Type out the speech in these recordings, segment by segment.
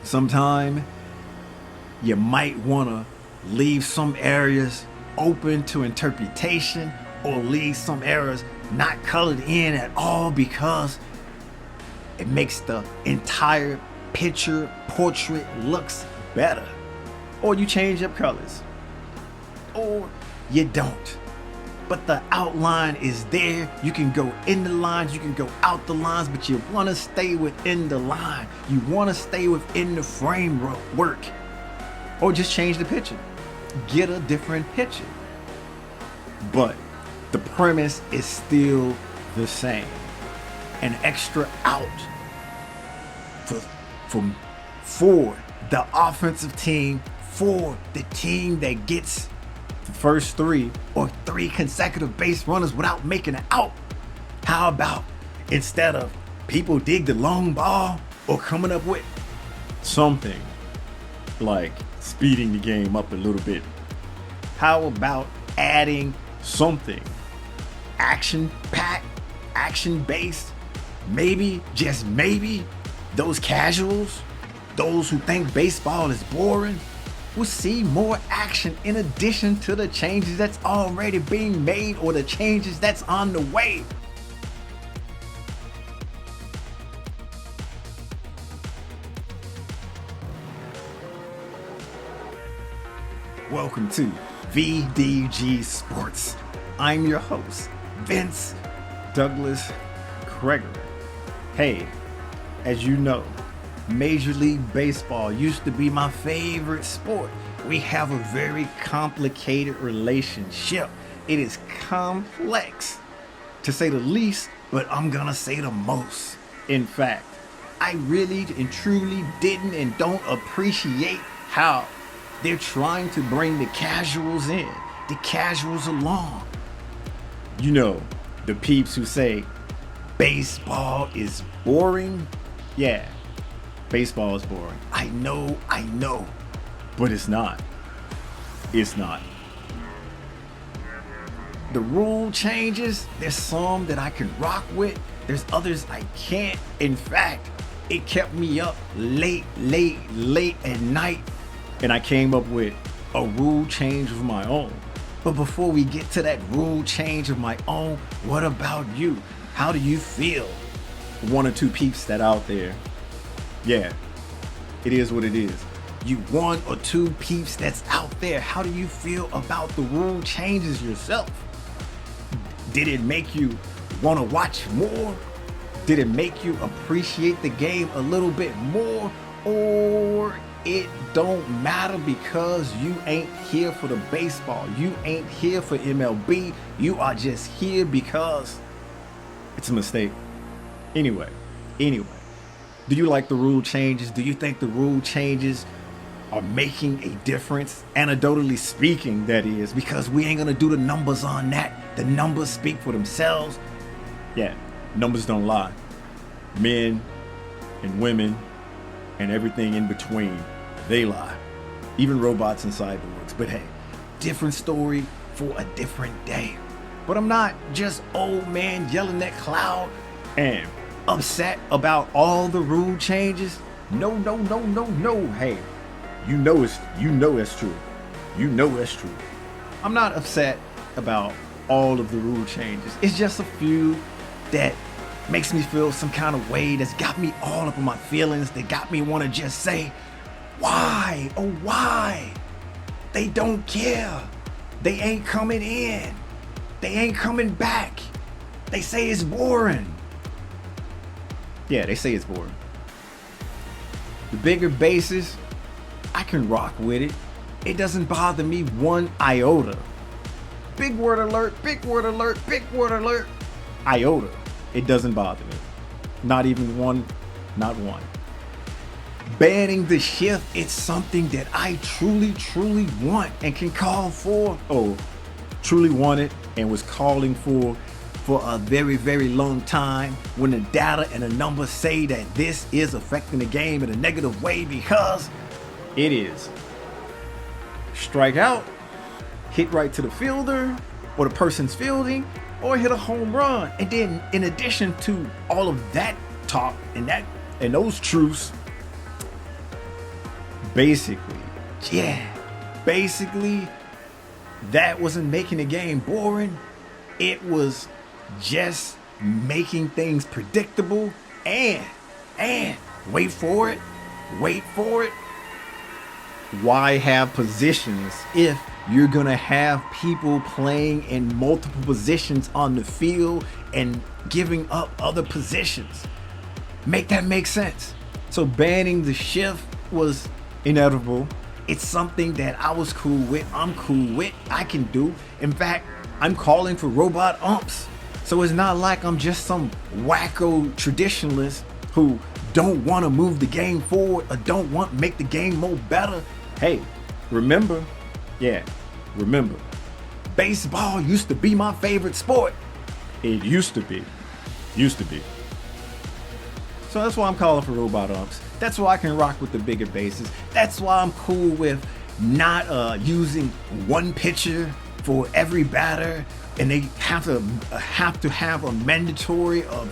Sometime you might want to leave some areas open to interpretation or leave some areas not colored in at all because it makes the entire picture portrait looks better. Or you change up colors, or you don't. But the outline is there. You can go in the lines, you can go out the lines, but you want to stay within the line. You want to stay within the framework. Or just change the picture. Get a different picture. But the premise is still the same. An extra out for the offensive team, for the team that gets the first 3 or 3 consecutive base runners without making an out. How about instead of people dig the long ball or coming up with something like speeding the game up a little bit, how about adding something action-packed, action-based? Maybe, just maybe, those casuals, those who think baseball is boring, will see more action in addition to the changes that's already being made or the changes that's on the way. Welcome to VDG Sports. I'm your host, Vince Douglas Gregory. Hey, as you know, Major League Baseball used to be my favorite sport. We have a very complicated relationship. It is complex, to say the least, but I'm gonna say the most. In fact, I really and truly didn't and don't appreciate how they're trying to bring the casuals in, the casuals along. You know, the peeps who say baseball is boring. Yeah, baseball is boring. I know, but it's not. It's not. The rule changes, there's some that I can rock with, there's others I can't. In fact, it kept me up late at night, and I came up with a rule change of my own. But before we get to that rule change of my own, what about you? How do you feel? 1 or 2 peeps that out there. Yeah, it is what it is. You 1 or 2 peeps that's out there. How do you feel about the rule changes yourself? Did it make you want to watch more? Did it make you appreciate the game a little bit more? Or it don't matter because you ain't here for the baseball. You ain't here for MLB. You are just here because it's a mistake. Anyway. Do you like the rule changes? Do you think the rule changes are making a difference? Anecdotally speaking, that is, because we ain't gonna do the numbers on that. The numbers speak for themselves. Yeah, numbers don't lie. Men and women and everything in between, they lie. Even robots inside the works. But hey, different story for a different day. But I'm not just old man yelling at cloud and upset about all the rule changes. No. Hey, you know that's true. You know that's true. I'm not upset about all of the rule changes. It's just a few that makes me feel some kind of way, that's got me all up in my feelings, that got me want to just say, why? Oh, why? They don't care. They ain't coming in. They ain't coming back. They say it's boring. Yeah, they say it's boring. The bigger bases, I can rock with it. It doesn't bother me 1 iota. Big word alert, big word alert, big word alert. Iota. It doesn't bother me. Not even one, not one. Banning the shift, it's something that I truly want and can call for. Oh, truly wanted and was calling for a very long time, when the data and the numbers say that this is affecting the game in a negative way, because it is. Strike out, hit right to the fielder or the person's fielding, or hit a home run. And then in addition to all of that talk and those truths, basically, basically, that wasn't making the game boring. It was just making things predictable and wait for it. Why have positions if you're gonna have people playing in multiple positions on the field and giving up other positions? Make that make sense. So banning the shift was inevitable. It's something that I was cool with. I'm cool with. I can do. In fact, I'm calling for robot umps. So it's not like I'm just some wacko traditionalist who don't want to move the game forward or don't want to make the game more better. Hey, remember, baseball used to be my favorite sport. It used to be. So that's why I'm calling for robot umps. That's why I can rock with the bigger bases. That's why I'm cool with not using one pitcher for every batter, and they have to have a mandatory of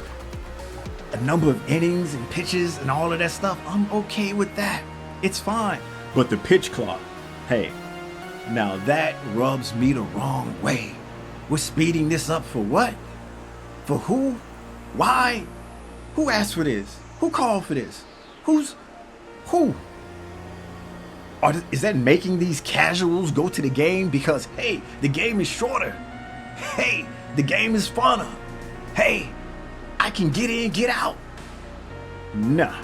a number of innings and pitches and all of that stuff. I'm okay with that. It's fine. But the pitch clock, hey, now that rubs me the wrong way. We're speeding this up for what? For who? Why? Who asked for this? Who called for this? Who? Is that making these casuals go to the game because, hey, the game is shorter? Hey, the game is funner. Hey, I can get in, get out. Nah,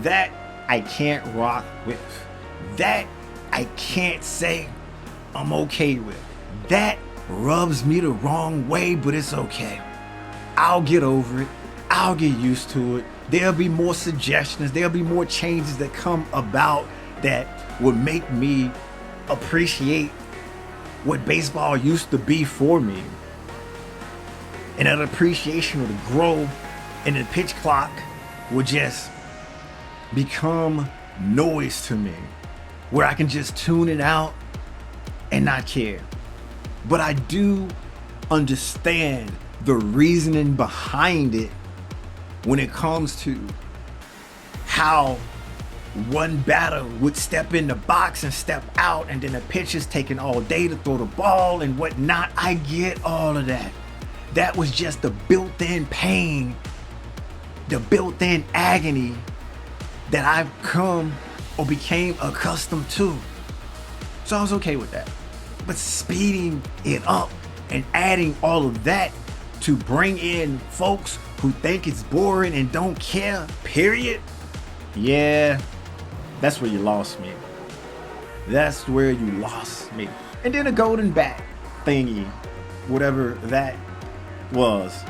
that I can't rock with. That I can't say I'm okay with. That rubs me the wrong way, but it's okay. I'll get over it. I'll get used to it. There'll be more suggestions. There'll be more changes that come about that will make me appreciate what baseball used to be for me. And that appreciation will grow, and the pitch clock will just become noise to me, where I can just tune it out and not care. But I do understand the reasoning behind it when it comes to how one batter would step in the box and step out, and then the pitcher's taking all day to throw the ball and whatnot. I get all of that. That was just the built-in pain, the built-in agony that I've come or became accustomed to. So I was okay with that. But speeding it up and adding all of that to bring in folks who think it's boring and don't care, period. Yeah, that's where you lost me. That's where you lost me. And then a golden bat thingy, whatever that was,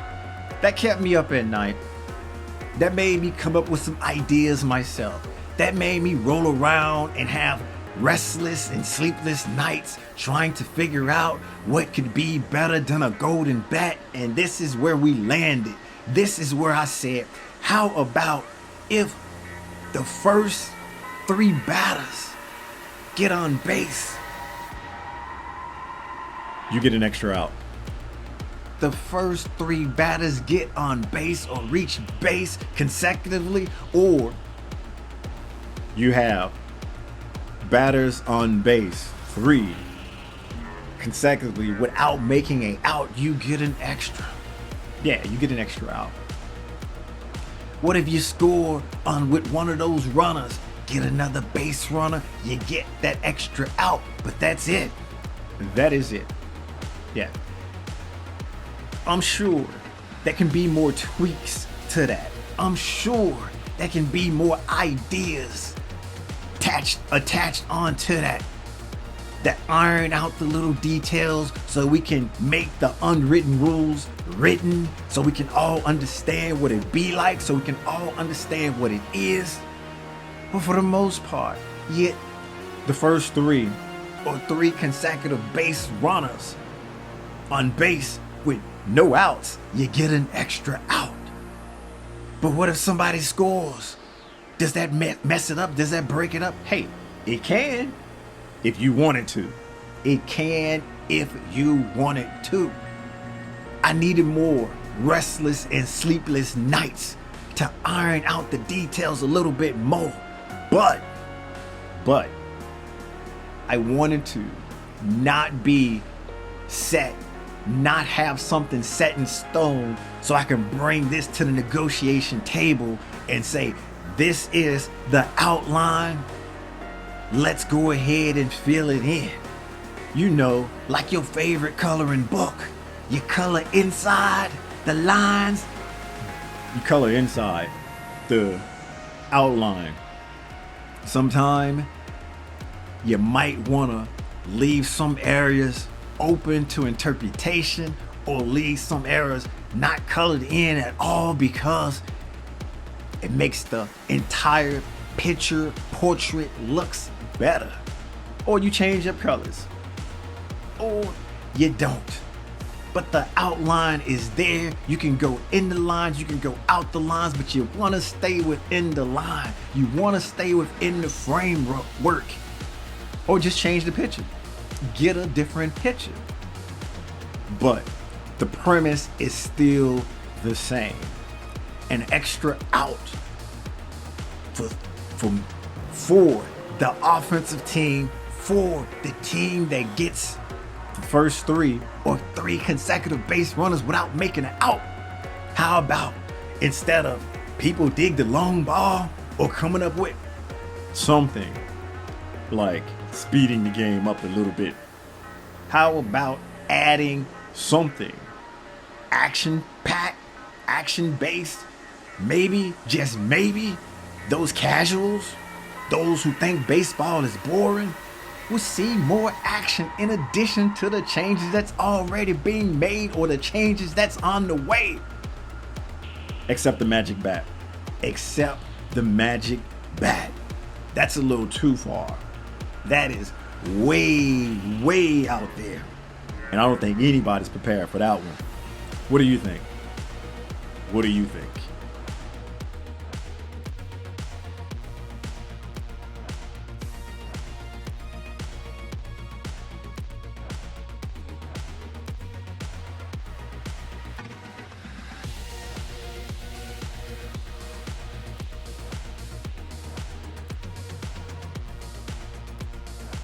that kept me up at night. That made me come up with some ideas myself. That made me roll around and have restless and sleepless nights trying to figure out what could be better than a golden bat. And this is where we landed. This is where I said, how about if the first 3 batters get on base, you get an extra out. The first 3 batters get on base or reach base consecutively, or you have batters on base 3 consecutively without making an out, you get an extra. Yeah, you get an extra out. What if you score on with one of those runners, get another base runner, you get that extra out, but that's it. That is it. Yeah. I'm sure there can be more tweaks to that. I'm sure there can be more ideas attached onto that iron out the little details so we can make the unwritten rules written, so we can all understand what it be like, so we can all understand what it is. But for the most part, yet the first 3 or 3 consecutive base runners on base with no outs, you get an extra out. But what if somebody scores? Does that mess it up? Does that break it up? Hey, it can if you want it to. It can if you want it to. I needed more restless and sleepless nights to iron out the details a little bit more. But But I wanted to not be set, not have something set in stone, so I can bring this to the negotiation table and say, this is the outline. Let's go ahead and fill it in. You know, like your favorite coloring book. You color inside the lines. You color inside the outline. Sometime you might want to leave some areas open to interpretation, or leave some areas not colored in at all, because it makes the entire picture, portrait looks better. Or you change up colors, or you don't. But the outline is there. You can go in the lines, you can go out the lines, but you want to stay within the line. You want to stay within the framework. Or just change the picture. Get a different picture. But the premise is still the same. An extra out for the offensive team, for the team that gets the first 3 or 3 consecutive base runners without making an out. How about, instead of people dig the long ball or coming up with something like speeding the game up a little bit, how about adding something action-packed, action-based? Maybe, just maybe, those casuals, those who think baseball is boring, will see more action in addition to the changes that's already being made or the changes that's on the way. Except the magic bat. Except the magic bat. That's a little too far. That is way, way out there. And I don't think anybody's prepared for that one. What do you think? What do you think?